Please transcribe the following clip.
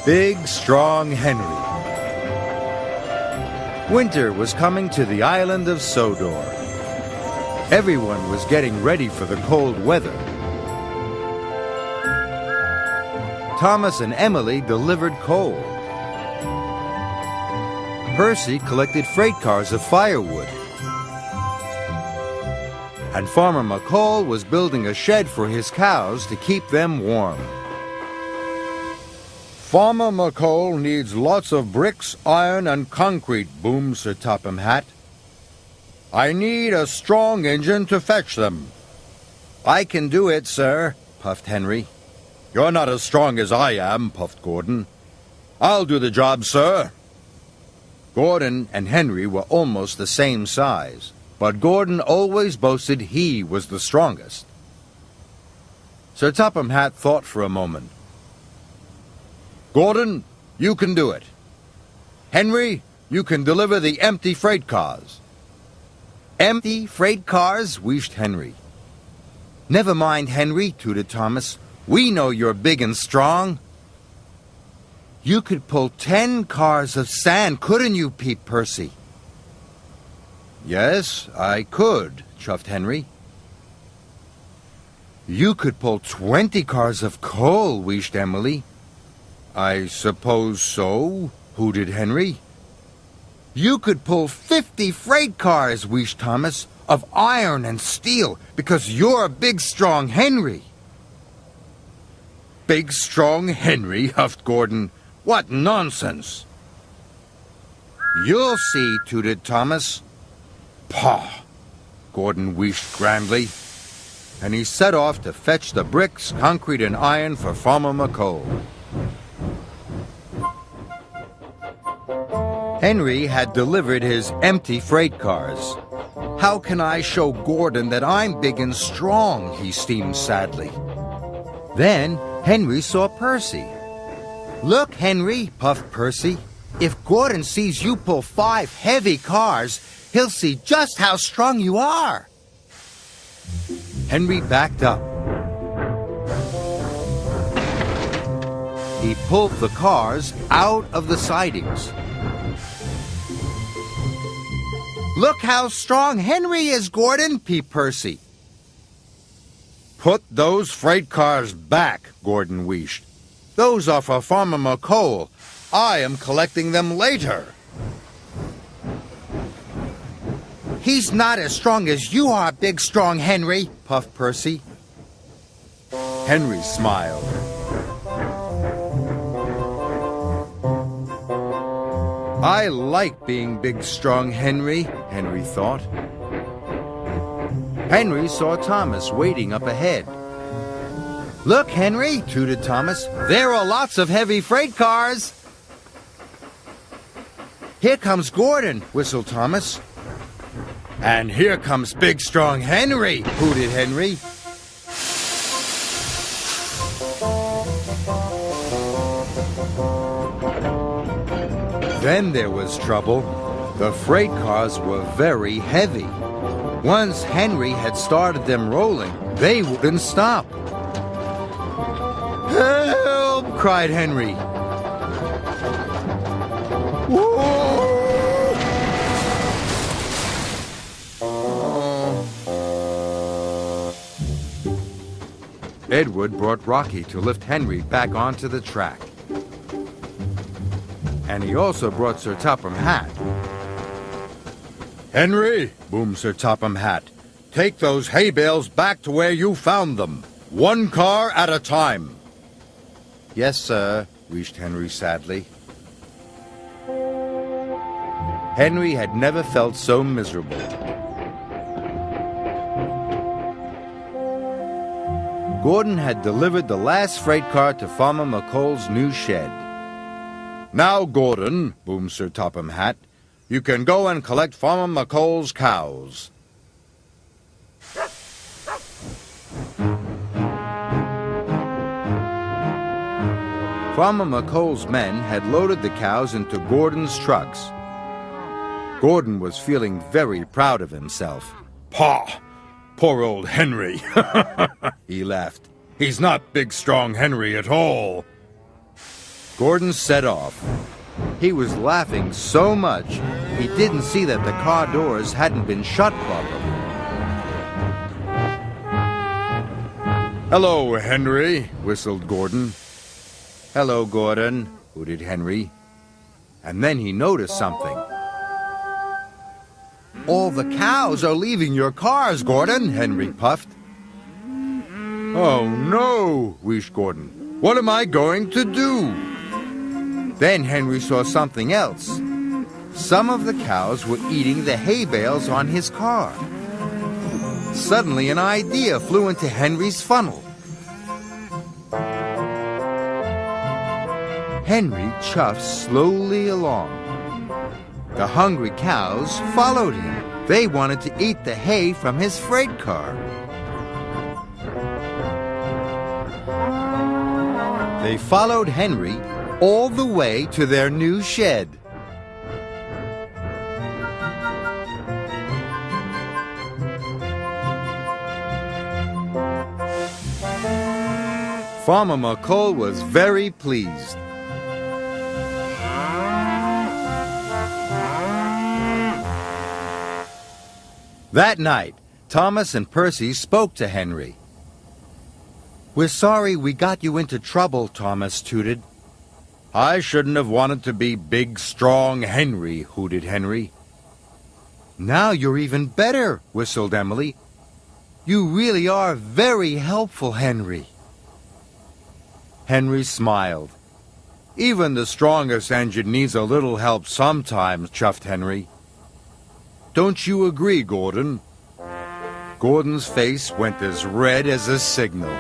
Big, strong Henry. Winter was coming to the island of Sodor. Everyone was getting ready for the cold weather. Thomas and Emily delivered coal. Percy collected freight cars of firewood. And Farmer McCall was building a shed for his cows to keep them warm. Farmer McCall needs lots of bricks, iron, and concrete, boomed Sir Topham Hatt. I need a strong engine to fetch them. I can do it, sir, puffed Henry. You're not as strong as I am, puffed Gordon. I'll do the job, sir. Gordon and Henry were almost the same size, but Gordon always boasted he was the strongest. Sir Topham Hatt thought for a moment. Gordon, you can do it. Henry, you can deliver the empty freight cars. Empty freight cars, wheezed Henry. Never mind, Henry, tooted Thomas. We know you're big and strong. You could pull 10 cars of sand, couldn't you, peeped Percy? Yes, I could, chuffed Henry. You could pull 20 cars of coal, wheezed Emily. I suppose so, hooted Henry. You could pull 50 freight cars, wheezed Thomas, of iron and steel, because you're big, strong Henry. Big, strong Henry, huffed Gordon. What nonsense! You'll see, tooted Thomas. Pah! Gordon wheezed grandly, and he set off to fetch the bricks, concrete, and iron for Farmer McCall. Henry had delivered his empty freight cars. How can I show Gordon that I'm big and strong? He steamed sadly. Then Henry saw Percy. Look, Henry, puffed Percy. If Gordon sees you pull 5 heavy cars, he'll see just how strong you are. Henry backed up. He pulled the cars out of the sidings. Look how strong Henry is, Gordon, peeped Percy. Put those freight cars back, Gordon wheezed. Those are for Farmer McCall. I am collecting them later. He's not as strong as you are, big, strong Henry, puffed Percy. Henry smiled. I like being big, strong Henry, Henry thought. Henry saw Thomas waiting up ahead. Look, Henry, tooted Thomas. There are lots of heavy freight cars. Here comes Gordon, whistled Thomas. And here comes big, strong Henry, hooted Henry. Then there was trouble. The freight cars were very heavy. Once Henry had started them rolling, they wouldn't stop. Help! Cried Henry. Edward brought Rocky to lift Henry back onto the track. And he also brought Sir Topham Hatt. Henry, boomed Sir Topham Hatt, take those hay bales back to where you found them. 1 car at a time. Yes, sir, wheezed Henry sadly. Henry had never felt so miserable. Gordon had delivered the last freight car to Farmer McCall's new shed. Now, Gordon, boomed Sir Topham Hatt, you can go and collect Farmer McCall's cows. Farmer McCall's men had loaded the cows into Gordon's trucks. Gordon was feeling very proud of himself. Pah! Poor old Henry, he laughed. He's not big, strong Henry at all. Gordon set off. He was laughing so much, he didn't see that the car doors hadn't been shut properly. "Hello, Henry," whistled Gordon. "Hello, Gordon," hooted Henry. And then he noticed something. "All the cows are leaving your cars, Gordon," Henry puffed. "Oh, no," wheezed Gordon. "What am I going to do?" Then Henry saw something else. Some of the cows were eating the hay bales on his car. Suddenly an idea flew into Henry's funnel. Henry chuffed slowly along. The hungry cows followed him. They wanted to eat the hay from his freight car. They followed Henry all the way to their new shed. Farmer McColl was very pleased. That night, Thomas and Percy spoke to Henry. "We're sorry we got you into trouble," Thomas tooted. "I shouldn't have wanted to be big, strong Henry," hooted Henry. "Now you're even better," whistled Emily. "You really are very helpful, Henry." Henry smiled. "Even the strongest engine needs a little help sometimes," chuffed Henry. "Don't you agree, Gordon?" Gordon's face went as red as a signal.